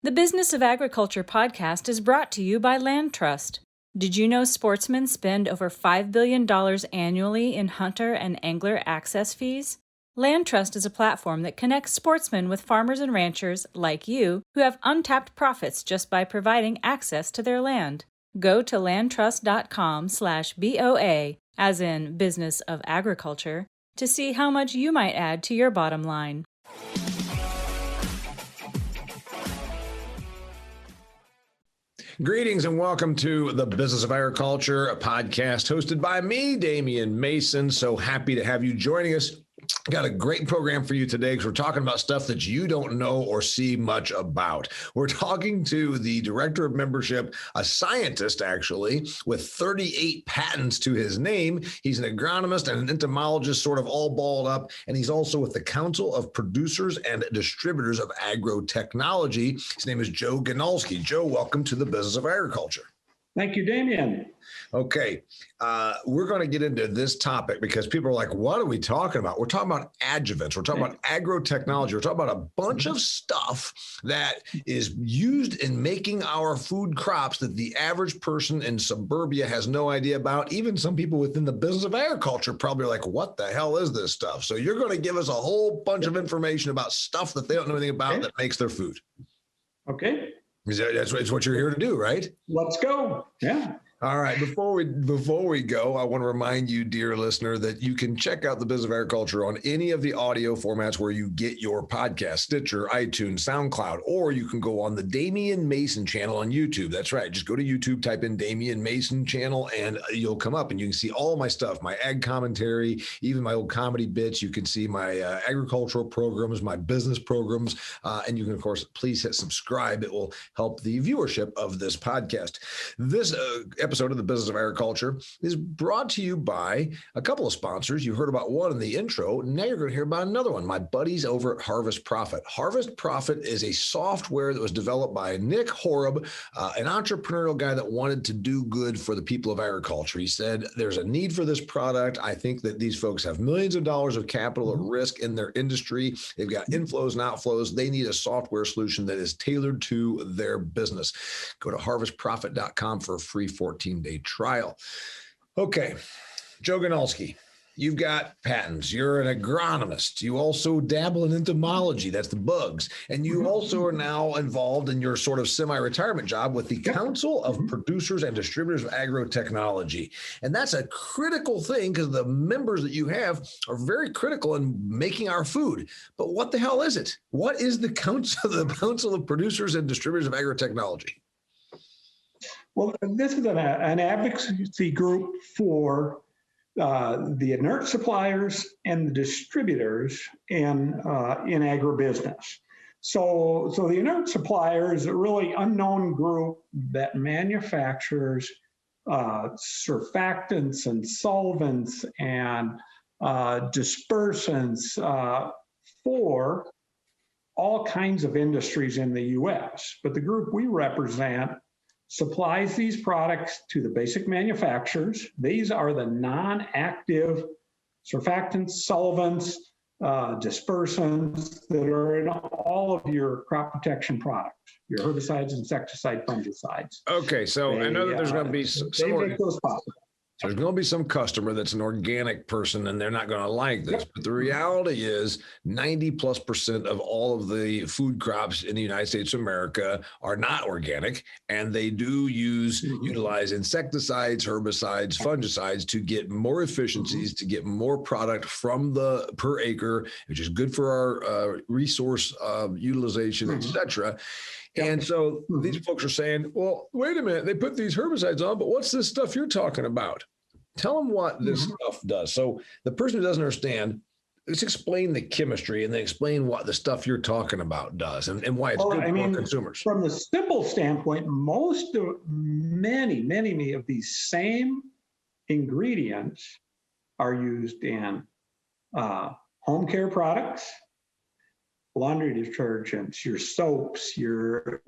The Business of Agriculture podcast is brought to you by Land Trust. Did you know sportsmen spend over $5 billion annually in hunter and angler access fees? Land Trust is a platform that connects sportsmen with farmers and ranchers like you who have untapped profits just by providing access to their land. Go to landtrust.com/BOA, as in Business of Agriculture, to see how much you might add to your bottom line. Greetings and welcome to the Business of Agriculture, a podcast hosted by me, Damian Mason. So happy to have you joining us. Got a great program for you today because we're talking about stuff that you don't know or see much about. We're talking to the Director of Membership, a scientist actually, with 38 patents to his name. He's an agronomist and an entomologist, sort of all balled up. And he's also with the Council of Producers and Distributors of Agrotechnology. His name is Joe Ganulski. Joe, welcome to the Business of Agriculture. Thank you, Damian. Okay, we're going to get into this topic because people are like, what are we talking about? We're talking about adjuvants. We're talking about agrotechnology. We're talking about a bunch of stuff that is used in making our food crops that the average person in suburbia has no idea about. Even some people within the business of agriculture probably are like, what the hell is this stuff? So you're going to give us a whole bunch of information about stuff that they don't know anything about that makes their food. Okay. That's what you're here to do, right? Let's go. Yeah. All right. Before we go, I want to remind you, dear listener, that you can check out the Business of Agriculture on any of the audio formats where you get your podcast, Stitcher, iTunes, SoundCloud, or you can go on the Damian Mason channel on YouTube. That's right. Just go to YouTube, type in Damian Mason channel, and you'll come up and you can see all my stuff, my ag commentary, even my old comedy bits. You can see my agricultural programs, my business programs, and you can, of course, please hit subscribe. It will help the viewership of this podcast. This episode of the Business of Agriculture is brought to you by a couple of sponsors. You heard about one in the intro. Now you're going to hear about another one. My buddies over at Harvest Profit. Harvest Profit is a software that was developed by Nick Horeb, an entrepreneurial guy that wanted to do good for the people of agriculture. He said, there's a need for this product. I think that these folks have millions of dollars of capital at risk in their industry. They've got inflows and outflows. They need a software solution that is tailored to their business. Go to harvestprofit.com for a free 14-day trial. Okay, Joe Ganulski, you've got patents. You're an agronomist. You also dabble in entomology. That's the bugs. And you also are now involved in your sort of semi-retirement job with the Council of Producers and Distributors of Agrotechnology. And that's a critical thing because the members that you have are very critical in making our food. But what the hell is it? What is the Council of Producers and Distributors of Agrotechnology? Well, this is an advocacy group for the inert suppliers and the distributors in agribusiness. So the inert supplier is a really unknown group that manufactures surfactants and solvents and dispersants for all kinds of industries in the U.S. But the group we represent supplies these products to the basic manufacturers. These are the non-active surfactants, solvents, dispersants that are in all of your crop protection products, your herbicides, insecticides, fungicides. Okay, so I know that there's going to be some make those possible. There's going to be some customer that's an organic person and they're not going to like this. But the reality is 90+% of all of the food crops in the United States of America are not organic. And they do utilize insecticides, herbicides, fungicides to get more efficiencies, to get more product from the per acre, which is good for our resource utilization, et cetera. And so these folks are saying, well, wait a minute, they put these herbicides on, but what's this stuff you're talking about? Tell them what this stuff does. So the person who doesn't understand, let's explain the chemistry and then explain what the stuff you're talking about does and why it's good for consumers. From the simple standpoint, many of these same ingredients are used in home care products, laundry detergents, your soaps, your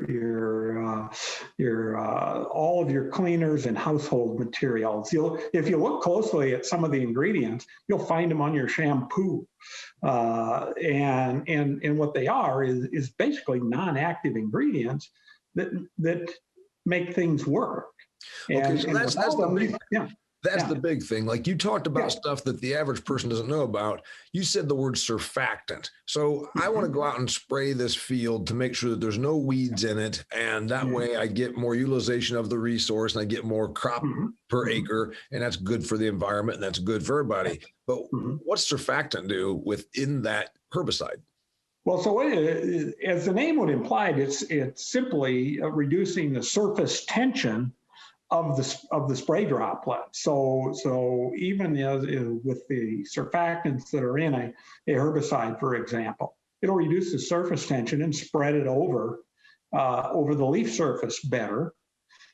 all of your cleaners and household materials. If you look closely at some of the ingredients, you'll find them on your shampoo. And what they are is basically non-active ingredients that make things work. Okay, so that's the big, yeah. that's the big thing. Like you talked about stuff that the average person doesn't know about. You said the word surfactant. So I want to go out and spray this field to make sure that there's no weeds in it. And that way I get more utilization of the resource and I get more crop per acre. And that's good for the environment and that's good for everybody. But what's surfactant do within that herbicide? Well, so as the name would imply, it's simply reducing the surface tension of the spray droplet. So even with the surfactants that are in a herbicide, for example, it'll reduce the surface tension and spread it over the leaf surface better.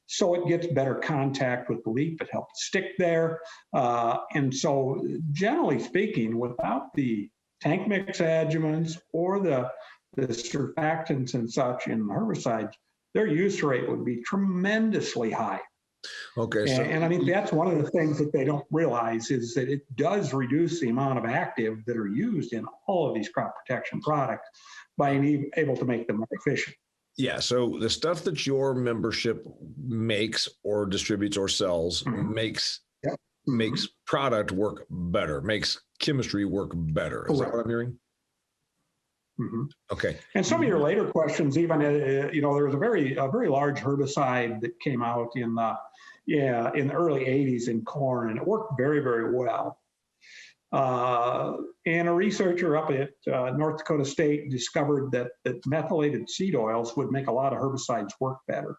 So it gets better contact with the leaf. It helps stick there. And so generally speaking, without the tank mix adjuvants or the surfactants and such in herbicides, their use rate would be tremendously high. Okay. And I mean, that's one of the things that they don't realize is that it does reduce the amount of active that are used in all of these crop protection products by being able to make them more efficient. Yeah. So the stuff that your membership makes or distributes or sells makes product work better, makes chemistry work better. Is that what I'm hearing? Okay. And some of your later questions, even there was a very large herbicide that came out in the early '80s in corn, and it worked very, very well. And a researcher up at North Dakota State discovered that methylated seed oils would make a lot of herbicides work better.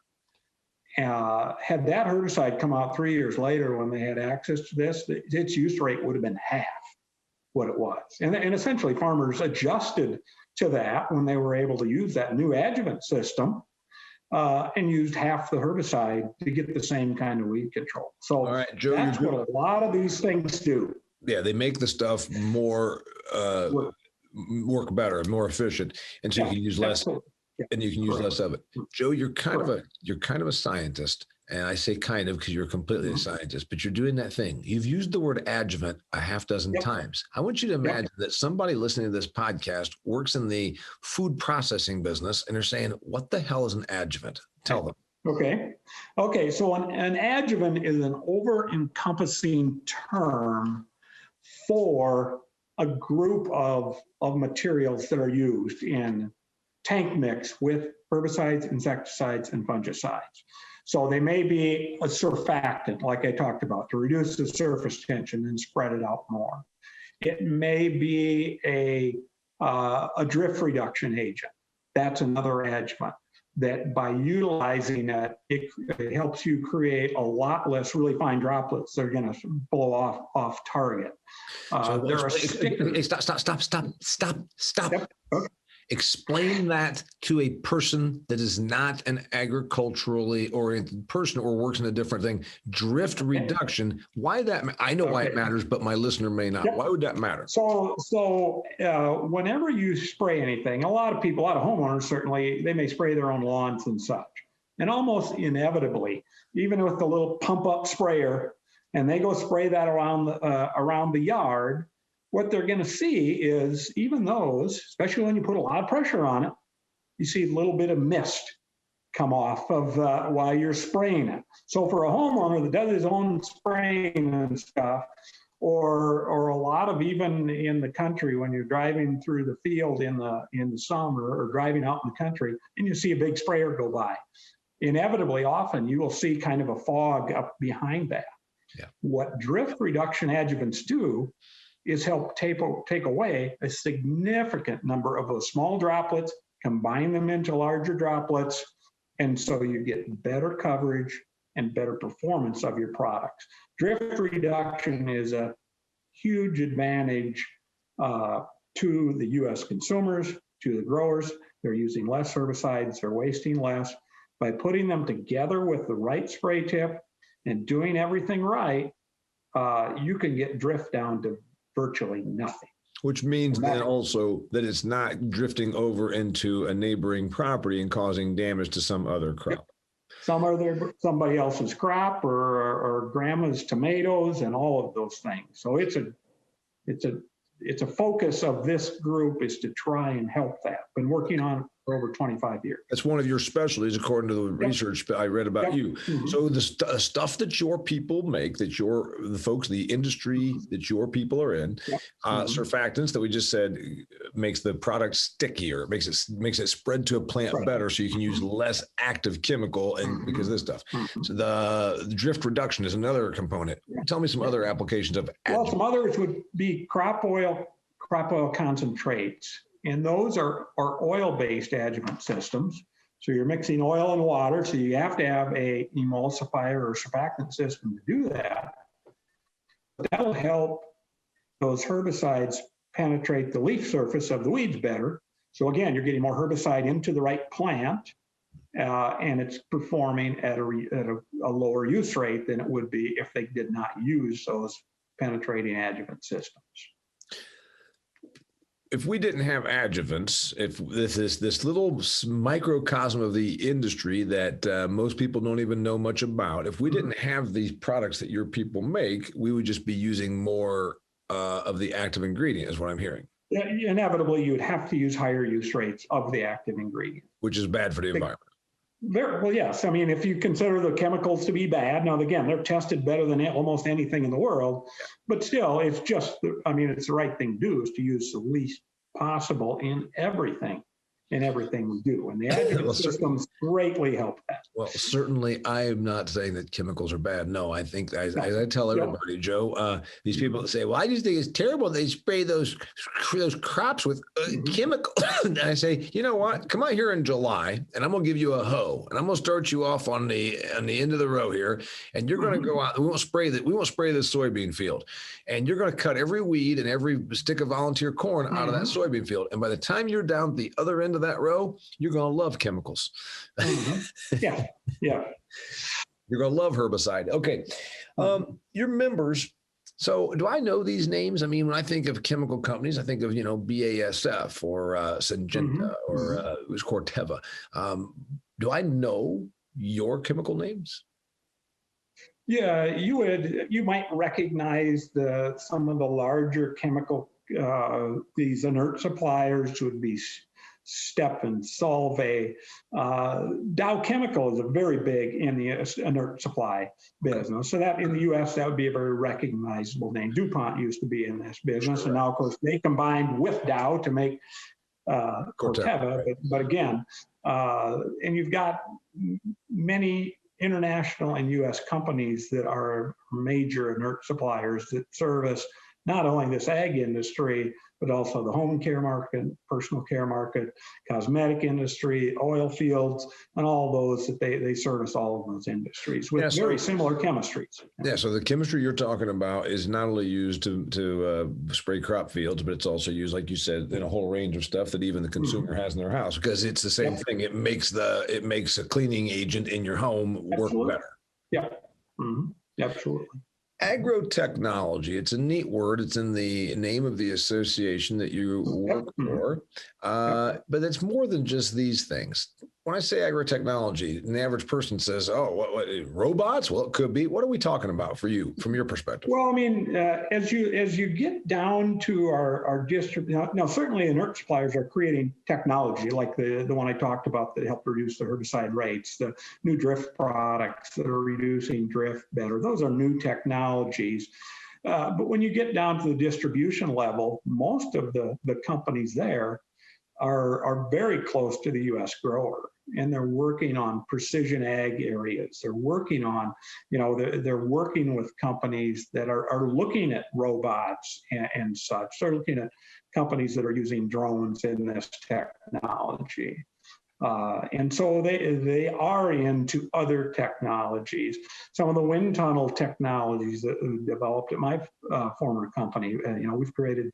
Had that herbicide come out 3 years later when they had access to this, its use rate would have been half what it was. And essentially farmers adjusted to that when they were able to use that new adjuvant system and used half the herbicide to get the same kind of weed control. So all right, Joe, that's what a lot of these things do. Yeah, they make the stuff more work better, more efficient, and so you can use less, and you can use less of it. Joe, you're kind of a scientist, and I say kind of because you're completely a scientist, but you're doing that thing. You've used the word adjuvant a half dozen times. I want you to imagine that somebody listening to this podcast works in the food processing business, and they're saying, "What the hell is an adjuvant?" Tell them. Okay. So an adjuvant is an over-encompassing term for a group of materials that are used in tank mix with herbicides, insecticides, and fungicides. So they may be a surfactant, like I talked about, to reduce the surface tension and spread it out more. It may be a drift reduction agent. That's another adjuvant that by utilizing it, it helps you create a lot less really fine droplets that are going to blow off target. Stop. Yep. Okay. Explain that to a person that is not an agriculturally oriented person or works in a different thing. Drift reduction. Why that? I know why it matters, but my listener may not. Why would that matter? So whenever you spray anything, a lot of homeowners certainly, they may spray their own lawns and such, and almost inevitably, even with the little pump up sprayer, and they go spray that around the yard. What they're going to see is even those, especially when you put a lot of pressure on it, you see a little bit of mist come off of while you're spraying it. So for a homeowner that does his own spraying and stuff, or a lot of even in the country when you're driving through the field in the summer or driving out in the country and you see a big sprayer go by, inevitably often you will see kind of a fog up behind that. Yeah. What drift reduction adjuvants do is help take away a significant number of those small droplets, combine them into larger droplets, and so you get better coverage and better performance of your products. Drift reduction is a huge advantage to the U.S. consumers, to the growers. They're using less herbicides, they're wasting less. By putting them together with the right spray tip and doing everything right, you can get drift down to virtually nothing. Which means then also that it's not drifting over into a neighboring property and causing damage to some other crop. Somebody else's crop or grandma's tomatoes and all of those things. So it's a focus of this group is to try and help that. Been working on it for over 25 years. That's one of your specialties, according to the research I read about you. Mm-hmm. So the stuff that your people make, that the folks, the industry that your people are in, surfactants that we just said makes the product stickier, makes it spread to a plant better, so you can use less active chemical and because of this stuff. So the drift reduction is another component. Tell me some other applications of adjuvants. Well, some others would be crop oil concentrates. And those are oil-based adjuvant systems. So you're mixing oil and water, so you have to have a emulsifier or surfactant system to do that. That'll help those herbicides penetrate the leaf surface of the weeds better. So again, you're getting more herbicide into the right plant, and it's performing at a lower use rate than it would be if they did not use those penetrating adjuvant systems. If we didn't have adjuvants, if this little microcosm of the industry that most people don't even know much about, if we didn't have these products that your people make, we would just be using more of the active ingredient, is what I'm hearing. Yeah, inevitably, you would have to use higher use rates of the active ingredient. Which is bad for the environment. Well, yes. I mean, if you consider the chemicals to be bad, now, again, they're tested better than almost anything in the world, but still, it's just, I mean, it's the right thing to do is to use the least possible in everything we do. And the adjuvant systems greatly help that. Well, certainly I am not saying that chemicals are bad. No, I think, as I tell everybody, Joe, these people that say, well, I just think it's terrible they spray those crops with chemical. And I say, you know what? Come out here in July and I'm going to give you a hoe and I'm going to start you off on the end of the row here. And you're going to go out. We won't spray this soybean field. And you're going to cut every weed and every stick of volunteer corn out of that soybean field. And by the time you're down the other end of that row, you're going to love chemicals. Yeah. You're going to love herbicide. Okay. Your members. So do I know these names? I mean, when I think of chemical companies, I think of, BASF or Syngenta or it was Corteva. Do I know your chemical names? Yeah, you might recognize some of the larger chemical, these inert suppliers would be Stepan, Solvay. Dow Chemical is very big in the inert supply business. So that in the US, that would be a very recognizable name. DuPont used to be in this business. Sure. And now, of course, they combined with Dow to make Corteva. Right. But again, and you've got many international and US companies that are major inert suppliers that service not only this ag industry, but also the home care market, personal care market, cosmetic industry, oil fields, and all those that they service all of those industries with very similar chemistries. Yeah, so the chemistry you're talking about is not only used to spray crop fields, but it's also used, like you said, in a whole range of stuff that even the consumer has in their house, because it's the same thing. It makes a cleaning agent in your home work better. Yeah, absolutely. Agrotechnology, it's a neat word. It's in the name of the association that you work for, but it's more than just these things. When I say agrotechnology, an average person says, oh, what robots? Well, it could be. What are we talking about for you, from your perspective? Well, I mean, as you get down to our district, now certainly inert suppliers are creating technology like the one I talked about that help reduce the herbicide rates, the new drift products that are reducing drift better. Those are new technologies. But when you get down to the distribution level, most of the companies there are very close to the U.S. grower, and they're working on precision ag areas. They're working on, they're working with companies that are looking at robots and such. They're looking at companies that are using drones in this technology. And so they are into other technologies. Some of the wind tunnel technologies that we developed at my former company, we've created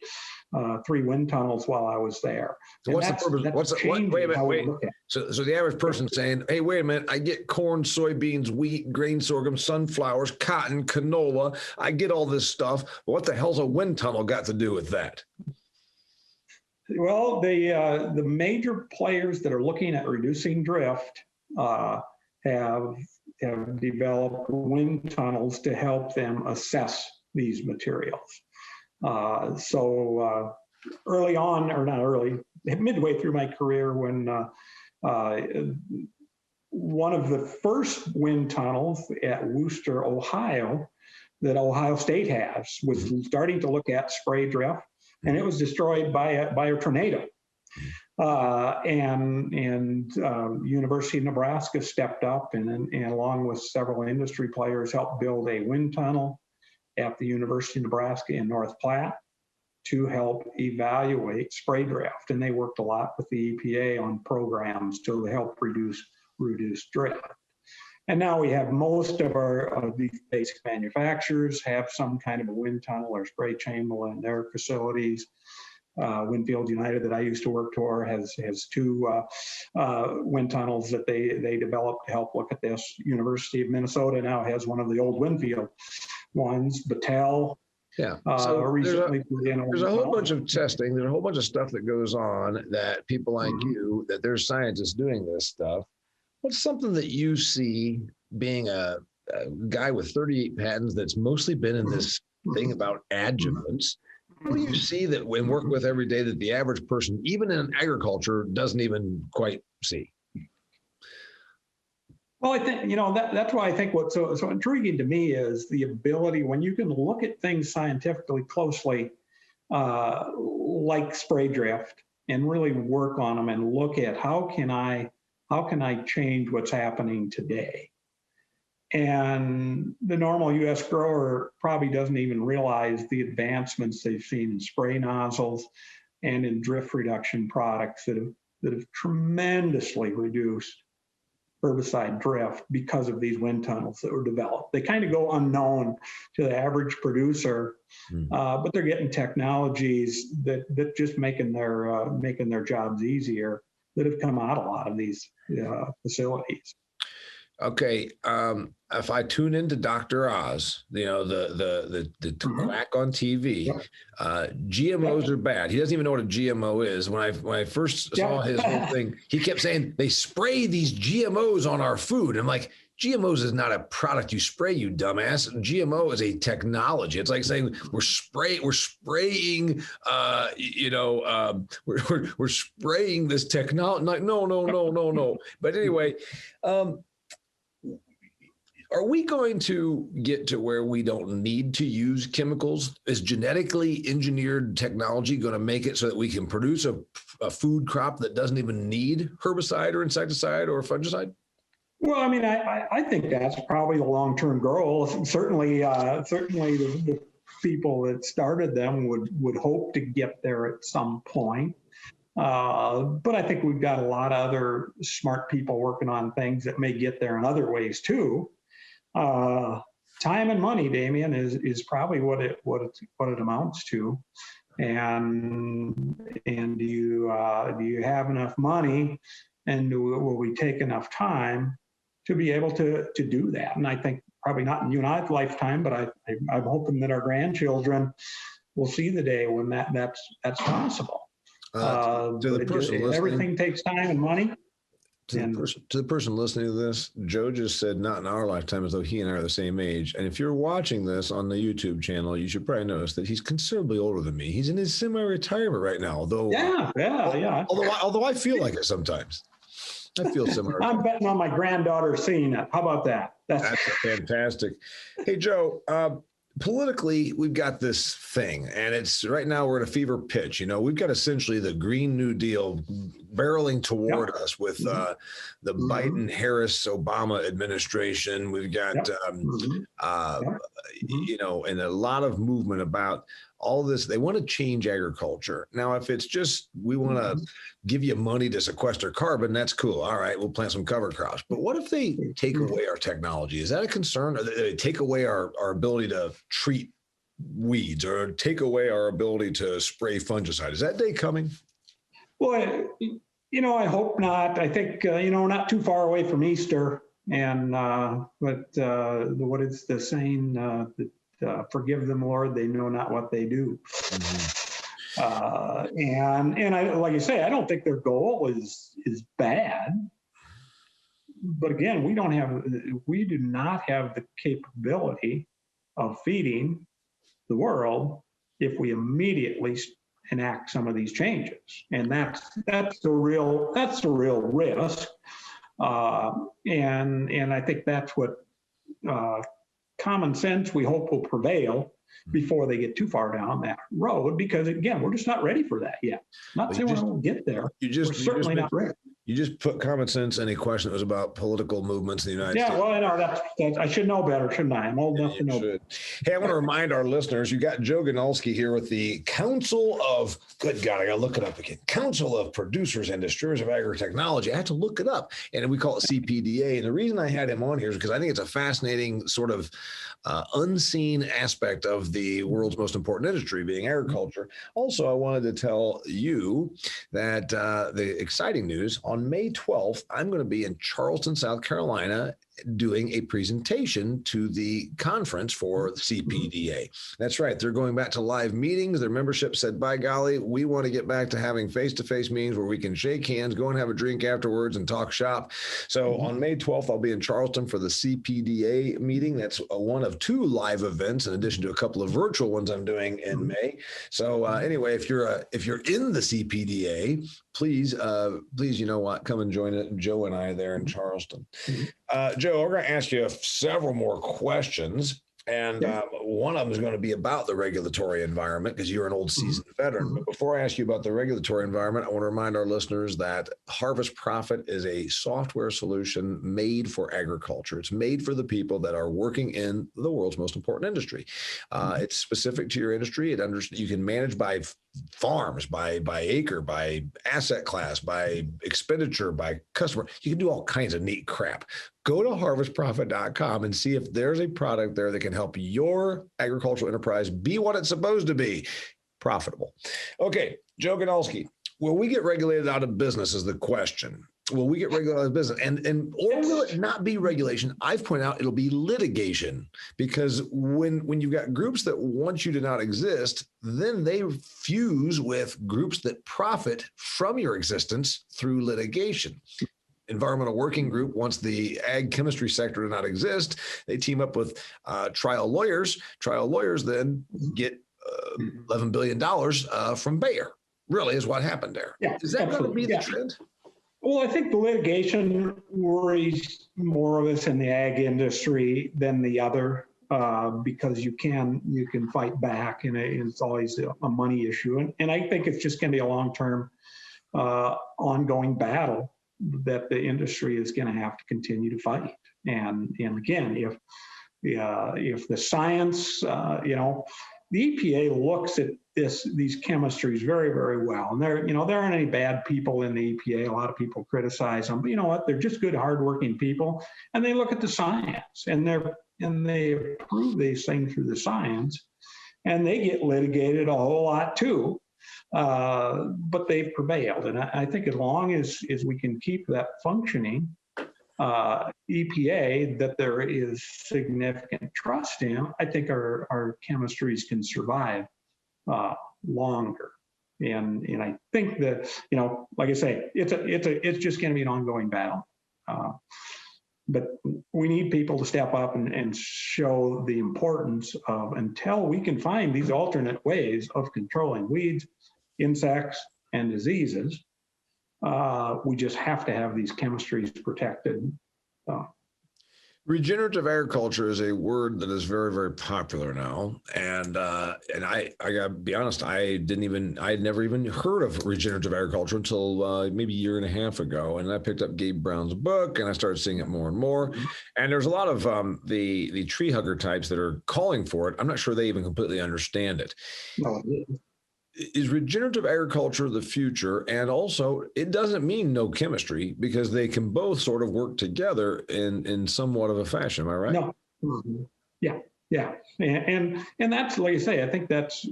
3 wind tunnels while I was there. So what's the purpose? Wait a minute. So the average person saying, hey, wait a minute, I get corn, soybeans, wheat, grain sorghum, sunflowers, cotton, canola. I get all this stuff. But what the hell's a wind tunnel got to do with that? Well, the major players that are looking at reducing drift have developed wind tunnels to help them assess these materials. So early on, or not early, midway through my career, when one of the first wind tunnels at Wooster, Ohio, that Ohio State has, was starting to look at spray drift, and it was destroyed by a tornado. And University of Nebraska stepped up and along with several industry players helped build a wind tunnel at the University of Nebraska in North Platte to help evaluate spray drift. And they worked a lot with the EPA on programs to help reduce drift. And now we have most of these basic manufacturers have some kind of a wind tunnel or spray chamber in their facilities. Winfield United that I used to work for has two wind tunnels that they developed to help look at this. University of Minnesota now has one of the old Winfield ones. Battelle So recently put in there's a whole bunch of testing. There's a whole bunch of stuff that goes on that people like you, that there's scientists doing this stuff. What's something that you see being a guy with 38 patents that's mostly been in this thing about adjuvants? What do you see that when work with every day that the average person, even in agriculture, doesn't even quite see? Well, I think, that's why I think what's so intriguing to me is the ability when you can look at things scientifically closely, like spray drift, and really work on them and look at how can I change what's happening today. And the normal U.S. grower probably doesn't even realize the advancements they've seen in spray nozzles and in drift reduction products that have tremendously reduced herbicide drift because of these wind tunnels that were developed. They kind of go unknown to the average producer, but they're getting technologies that just making their jobs easier that have come out of a lot of these facilities. Okay, if I tune into Dr. Oz, the quack on TV, GMOs are bad. He doesn't even know what a GMO is. When I first saw his whole thing, he kept saying they spray these GMOs on our food. I'm like, GMOs is not a product you spray, you dumbass. GMO is a technology. It's like saying we're spraying, we're spraying this technology. Like, no. But anyway, are we going to get to where we don't need to use chemicals? Is genetically engineered technology going to make it so that we can produce a food crop that doesn't even need herbicide or insecticide or fungicide? Well, I mean, I think that's probably the long-term goal. Certainly the people that started them would hope to get there at some point. But I think we've got a lot of other smart people working on things that may get there in other ways too. Time and money, Damian, is probably what it amounts to. And do you have enough money, and will we take enough time to be able to do that? And I think probably not in you and I's lifetime, but I'm hoping that our grandchildren will see the day when that's possible. Everything takes time and money. To the person listening to this, Joe just said not in our lifetime, as though he and I are the same age. And if you're watching this on the YouTube channel, you should probably notice that he's considerably older than me. He's in his semi-retirement right now, although Although I feel like it sometimes. I feel similar. I'm betting on my granddaughter seeing it. How about that? That's fantastic. Hey, Joe, politically, we've got this thing, and it's right now we're at a fever pitch. We've got essentially the Green New Deal barreling toward us with the Biden, Harris, Obama administration. We've got, and a lot of movement about all this. They want to change agriculture. Now, if it's just we want to give you money to sequester carbon, that's cool. All right, we'll plant some cover crops. But what if they take away our technology? Is that a concern? Or they take away our ability to treat weeds or take away our ability to spray fungicide? Is that day coming? Well, I hope not. I think, not too far away from Easter. And, what is the saying? Forgive them, Lord, they know not what they do. And I, like you say, I don't think their goal is bad. But again, we do not have the capability of feeding the world if we immediately enact some of these changes, and that's the real risk. And I think that's what common sense we hope will prevail before they get too far down that road, because again, we're just not ready for that yet. Not saying we won't get there. We're certainly not ready. You just put common sense in a question that was about political movements in the United States. Yeah, well, I know that's I should know better, shouldn't I? I'm old enough to know. Hey, I want to remind our listeners, you got Joe Ganulski here with the Council of, good God, I got to look it up again. Council of Producers and Distributors of Agrotechnology. I had to look it up, and we call it CPDA. And the reason I had him on here is because I think it's a fascinating sort of unseen aspect of the world's most important industry, being agriculture. Also, I wanted to tell you that the exciting news, on May 12th, I'm going to be in Charleston, South Carolina, doing a presentation to the conference for the CPDA. That's right. They're going back to live meetings. Their membership said, by golly, we want to get back to having face-to-face meetings where we can shake hands, go and have a drink afterwards and talk shop. So on May 12th, I'll be in Charleston for the CPDA meeting. That's one of 2 live events in addition to a couple of virtual ones I'm doing in May. So anyway, if you're in the CPDA, please, you know what, come and join it. Joe and I there in Charleston. Joe, we're going to ask you several more questions. And one of them is going to be about the regulatory environment, because you're an old seasoned veteran. But before I ask you about the regulatory environment, I want to remind our listeners that Harvest Profit is a software solution made for agriculture. It's made for the people that are working in the world's most important industry. It's specific to your industry. You can manage by farms, by acre, by asset class, by expenditure, by customer. You can do all kinds of neat crap. Go to harvestprofit.com and see if there's a product there that can help your agricultural enterprise be what it's supposed to be, profitable. Okay, Joe Ganulski, will we get regulated out of business is the question. Will we get regulated out of business? Or will it not be regulation? I've pointed out it'll be litigation, because when you've got groups that want you to not exist, then they fuse with groups that profit from your existence through litigation. Environmental Working Group wants the ag chemistry sector to not exist. They team up with trial lawyers. Trial lawyers then get $11 billion from Bayer, really is what happened there. Yeah, is that going to be the trend? Well, I think the litigation worries more of us in the ag industry than the other, because you can fight back, and it's always a money issue. And I think it's just going to be a long-term ongoing battle that the industry is going to have to continue to fight. And again, if the science, the EPA looks at these chemistries very, very well, and there aren't any bad people in the EPA. A lot of people criticize them, but you know what? They're just good, hardworking people, and they look at the science and they approve these things through the science, and they get litigated a whole lot too. But they've prevailed. And I think as long as we can keep that functioning EPA that there is significant trust in, I think our chemistries can survive longer. And I think that, like I say, it's just going to be an ongoing battle. But we need people to step up and show the importance of, until we can find these alternate ways of controlling weeds, insects, and diseases, we just have to have these chemistries protected. Regenerative agriculture is a word that is very, very popular now, and I gotta be honest, I had never even heard of regenerative agriculture until maybe a year and a half ago, and I picked up Gabe Brown's book, and I started seeing it more and more. And there's a lot of the tree hugger types that are calling for it. I'm not sure they even completely understand it. No. Is regenerative agriculture the future? And also, it doesn't mean no chemistry, because they can both sort of work together in somewhat of a fashion. Am I right? No. Mm-hmm. Yeah. And that's, like I say, I think that's,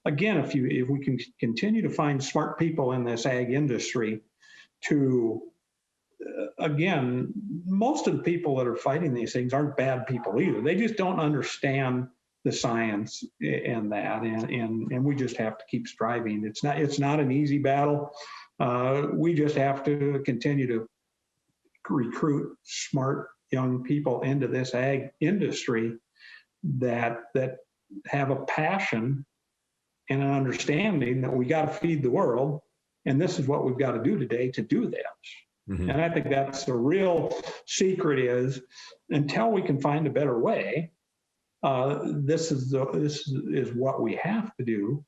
again, if we can continue to find smart people in this ag industry to, again, most of the people that are fighting these things aren't bad people either. They just don't understand the science in that, and we just have to keep striving. It's not an easy battle. We just have to continue to recruit smart young people into this ag industry that have a passion and an understanding that we got to feed the world, and this is what we've got to do today to do this. Mm-hmm. And I think that's the real secret is, until we can find a better way, this is what we have to do,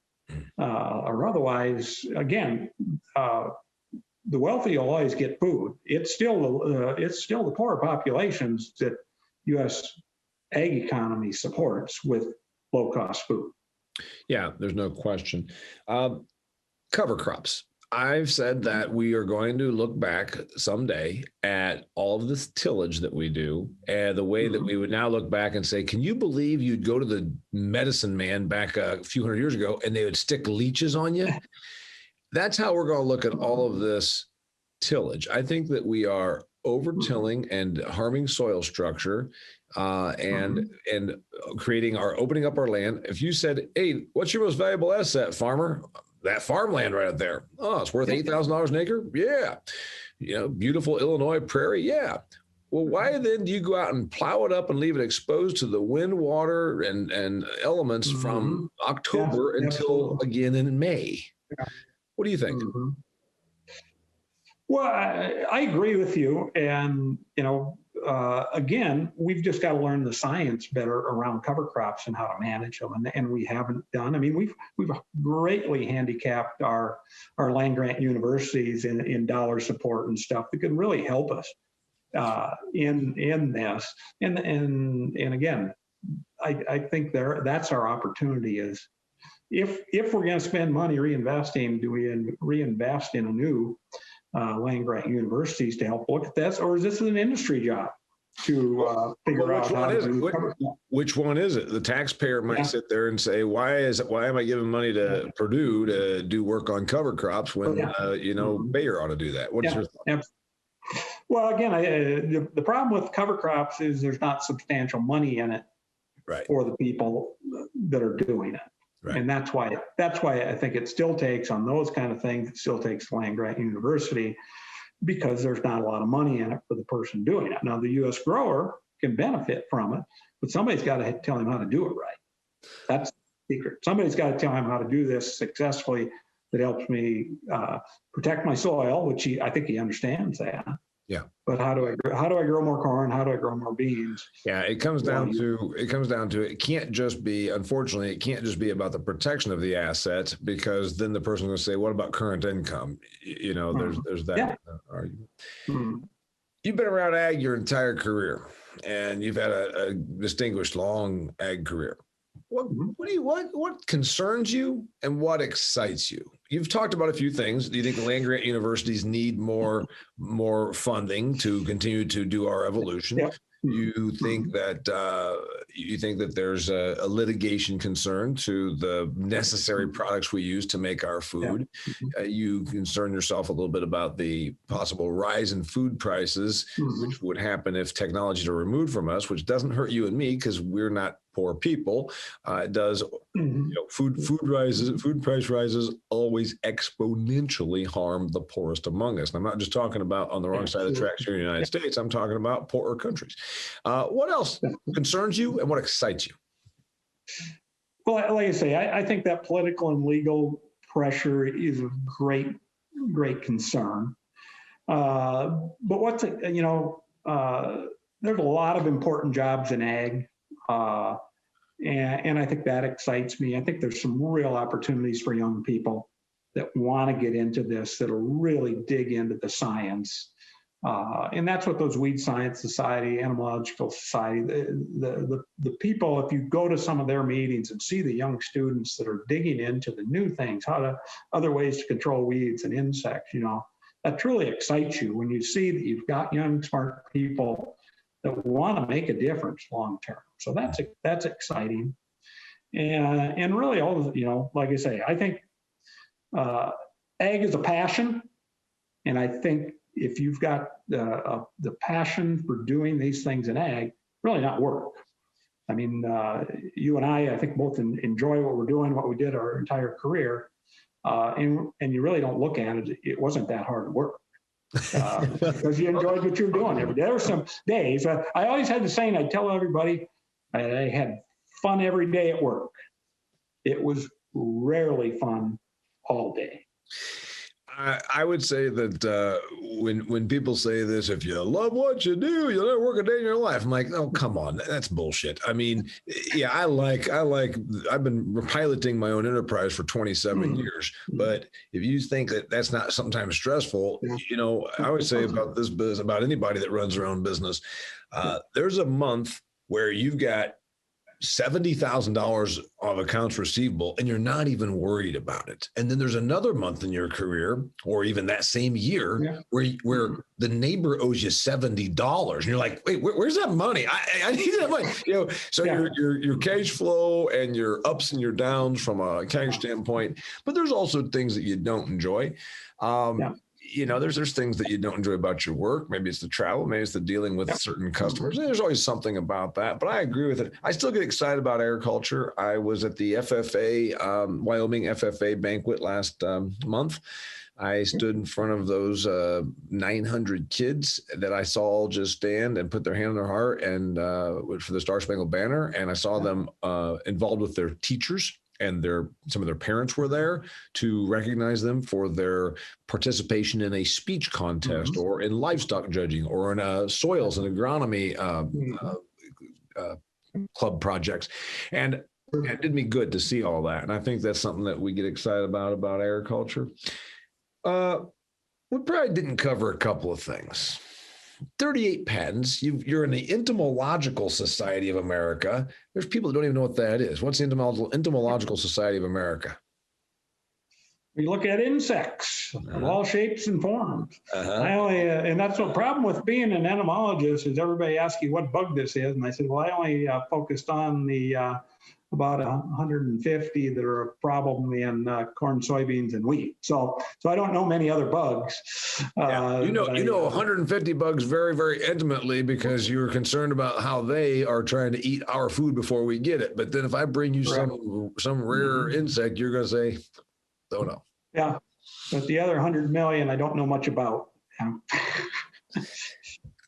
or otherwise, again, the wealthy will always get food. It's still the poor populations that U.S. ag economy supports with low-cost food. Yeah, there's no question. Cover crops. I've said that we are going to look back someday at all of this tillage that we do, and the way that we would now look back and say, can you believe you'd go to the medicine man back a few hundred years ago and they would stick leeches on you? That's how we're going to look at all of this tillage. I think that we are over-tilling and harming soil structure, and opening up our land. If you said, hey, what's your most valuable asset, farmer? That farmland right up there. Oh, it's worth $8,000 an acre? Yeah. Beautiful Illinois prairie? Yeah. Well, why then do you go out and plow it up and leave it exposed to the wind, water, and elements from October until again in May? Yeah. What do you think? Well, I agree with you. And, again, we've just got to learn the science better around cover crops and how to manage them. And we haven't done. I mean, we've greatly handicapped our land grant universities in dollar support and stuff that could really help us in this. And again, I think that's our opportunity is, if we're going to spend money reinvesting, do we reinvest in a new land grant universities to help look at this, or is this an industry job to figure out how to do? Which one is it? The taxpayer might sit there and say, why am I giving money to Purdue to do work on cover crops when Bayer ought to do that? What's your thought? Well, again, the problem with cover crops is there's not substantial money in it for the people that are doing it. Right. And that's why I think it still takes, on those kind of things, it still takes land grant university, because there's not a lot of money in it for the person doing it. Now, the U.S. grower can benefit from it, but somebody's got to tell him how to do it right. That's the secret. Somebody's got to tell him how to do this successfully that helps me protect my soil, which I think he understands that. Yeah. But how do I grow more corn? How do I grow more beans? Yeah, it comes down to it can't just be, unfortunately, it can't just be about the protection of the asset, because then the person's going to say, what about current income? There's that argument. You've been around ag your entire career, and you've had a distinguished long ag career. What concerns you and what excites you? You've talked about a few things. Do you think the land grant universities need more funding to continue to do our evolution? Yeah. You think that there's a litigation concern to the necessary products we use to make our food. Yeah. You concern yourself a little bit about the possible rise in food prices, which would happen if technologies are removed from us, which doesn't hurt you and me because we're not poor people. It does. Food price rises always exponentially harm the poorest among us. And I'm not just talking about on the wrong side of the tracks here in the United States. I'm talking about poorer countries. What else concerns you and what excites you? Well, like I say, I think that political and legal pressure is a great concern. But there's a lot of important jobs in ag. And I think that excites me. I think there's some real opportunities for young people that want to get into this, that'll really dig into the science. And that's what those Weed Science Society, Entomological Society, the people, if you go to some of their meetings and see the young students that are digging into the new things, other ways to control weeds and insects, that truly excites you when you see that you've got young, smart people that want to make a difference long term. So that's exciting. And really, like I say, I think ag is a passion. And I think if you've got the passion for doing these things in ag, really not work. I mean, you and I think both enjoy what we're doing, what we did our entire career, and you really don't look at it. It wasn't that hard work. Because you enjoyed what you were doing every day. There were some days, I always had the saying, I'd tell everybody, I had fun every day at work. It was rarely fun all day. I would say that when people say this, if you love what you do, you'll never work a day in your life. I'm like, oh, come on, that's bullshit. I mean, yeah, I've been piloting my own enterprise for 27 years, but if you think that that's not sometimes stressful, I would say about this business, about anybody that runs their own business, there's a month where you've got $70,000 of accounts receivable and you're not even worried about it. And then there's another month in your career or even that same year where the neighbor owes you $70 and you're like, wait, where's that money? I need that money. So your cash flow and your ups and your downs from a cash standpoint, but there's also things that you don't enjoy. There's things that you don't enjoy about your work. Maybe it's the travel, maybe it's the dealing with certain customers. There's always something about that, but I agree with it. I still get excited about agriculture. I was at the FFA, Wyoming FFA banquet last month. I stood in front of those 900 kids that I saw all just stand and put their hand on their heart and for the Star Spangled Banner. And I saw them involved with their teachers. And some of their parents were there to recognize them for their participation in a speech contest or in livestock judging or in soils and agronomy club projects. And it did me good to see all that. And I think that's something that we get excited about agriculture. We probably didn't cover a couple of things. 38 patents. You're in the Entomological Society of America. There's people that don't even know what that is. What's the Entomological Society of America? We look at insects of all shapes and forms. And that's the problem with being an entomologist is everybody asks you what bug this is. And I said, well, I only focused on the about 150 that are a problem in corn, soybeans, and wheat. So I don't know many other bugs. You know 150 bugs very, very intimately because you're concerned about how they are trying to eat our food before we get it. But then if I bring you some rare insect, you're going to say, don't know. Yeah, but the other 100 million, I don't know much about.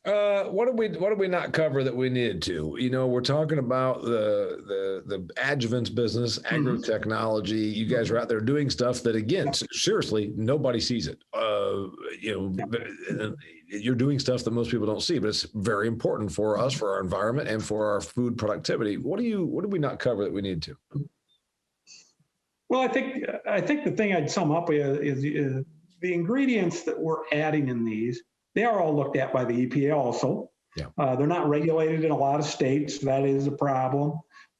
What did we not cover that we needed to? We're talking about the adjuvants business, agrotechnology. You guys are out there doing stuff that, again, seriously, nobody sees it. You're doing stuff that most people don't see, but it's very important for us, for our environment, and for our food productivity. What did we not cover that we need to? Well, I think the thing I'd sum up is the ingredients that we're adding in these. They are all looked at by the EPA also. Yeah. They're not regulated in a lot of states. That is a problem.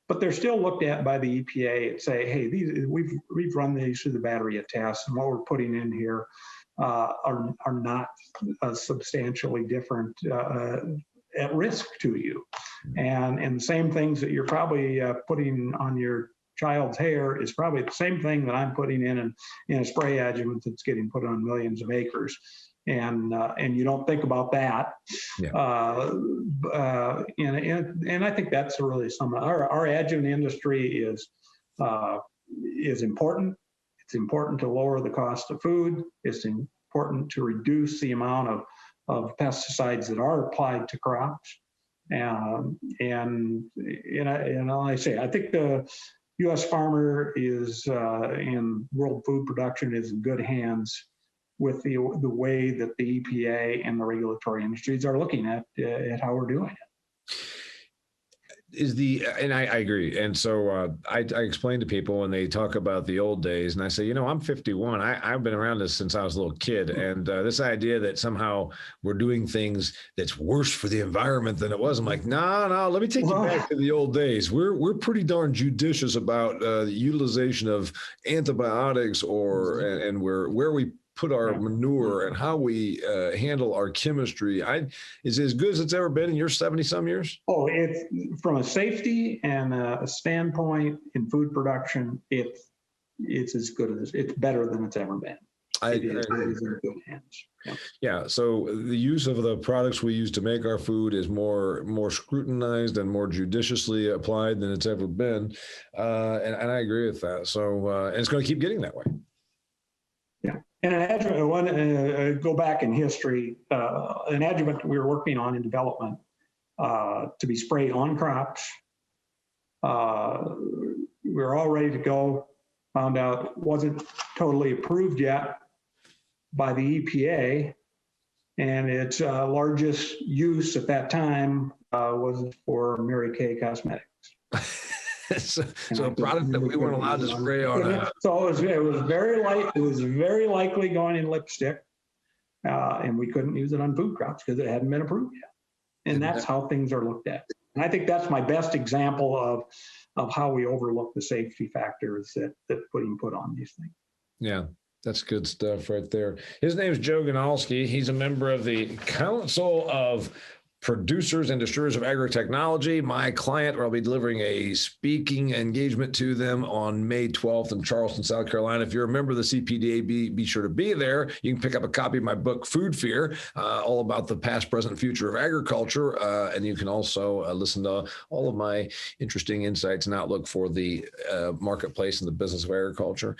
But they're still looked at by the EPA and say, hey, we've run these through the battery of tests, and what we're putting in here are not substantially different at risk to you. And the same things that you're probably putting on your child's hair is probably the same thing that I'm putting in a spray adjuvant that's getting put on millions of acres. And you don't think about that. Yeah. And I think that's really some our adjuvant industry is important. It's important to lower the cost of food. It's important to reduce the amount of pesticides that are applied to crops. And I say I think the U.S. farmer is in world food production is in good hands with the way that the EPA and the regulatory industries are looking at how we're doing it. And I agree. And so I explain to people when they talk about the old days, and I say, I'm 51. I've been around this since I was a little kid. And this idea that somehow we're doing things that's worse for the environment than it was, I'm like, no, let me take you back to the old days. We're pretty darn judicious about the utilization of antibiotics and where we put our manure and how we handle our chemistry. Is as good as it's ever been in your 70-some years? Oh, it's from a safety and a standpoint in food production, it's as good as it's better than it's ever been. it is in good hands. Yeah. Yeah. So the use of the products we use to make our food is more scrutinized and more judiciously applied than it's ever been. And I agree with that. So and it's going to keep getting that way. Yeah. And an adjuvant, go back in history, an adjuvant we were working on in development to be sprayed on crops. We were all ready to go, found out it wasn't totally approved yet by the EPA, and its largest use at that time was for Mary Kay Cosmetics. so a product that we weren't allowed to spray on. So it was very light. It was very likely going in lipstick, and we couldn't use it on food crops because it hadn't been approved yet. And that's how things are looked at. And I think that's my best example of how we overlook the safety factors that being put on these things. Yeah. That's good stuff right there. His name is Joe Ganalski. He's a member of the Council of Producers and Distributors of Agrotechnology. My client, where I'll be delivering a speaking engagement to them on May 12th in Charleston, South Carolina. If you're a member of the CPDA, be sure to be there. You can pick up a copy of my book, Food Fear, all about the past, present, and future of agriculture. And you can also listen to all of my interesting insights and outlook for the marketplace and the business of agriculture.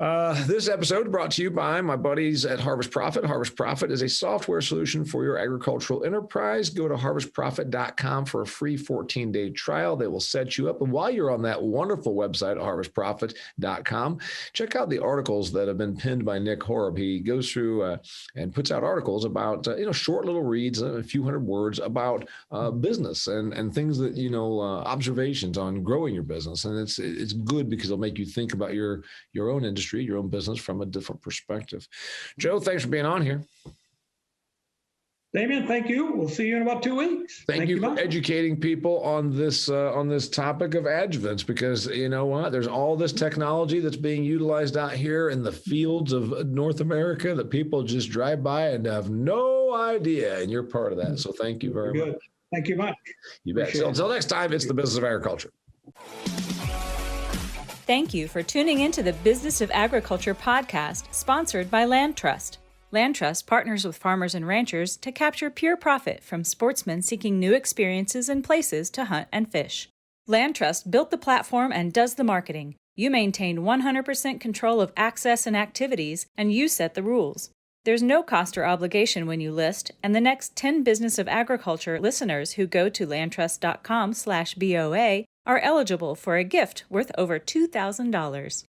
This episode brought to you by my buddies at Harvest Profit. Harvest Profit is a software solution for your agricultural enterprise. Go to harvestprofit.com for a free 14-day trial. They will set you up. And while you're on that wonderful website, harvestprofit.com, check out the articles that have been penned by Nick Horeb. He goes through and puts out articles about, short little reads, a few hundred words about business and things that, observations on growing your business. And it's good because it'll make you think about your own industry, your own business from a different perspective. Joe, thanks for being on here. Damian, thank you. We'll see you in about 2 weeks. Thank you for educating people on this topic of adjuvants, because you know what? There's all this technology that's being utilized out here in the fields of North America that people just drive by and have no idea, and you're part of that. So thank you very much. Thank you much. You bet. So until next time, it's the Business of Agriculture. Thank you for tuning into the Business of Agriculture podcast, sponsored by Land Trust. Land Trust partners with farmers and ranchers to capture pure profit from sportsmen seeking new experiences and places to hunt and fish. Land Trust built the platform and does the marketing. You maintain 100% control of access and activities, and you set the rules. There's no cost or obligation when you list, and the next 10 Business of Agriculture listeners who go to landtrust.com/BOA are eligible for a gift worth over $2,000.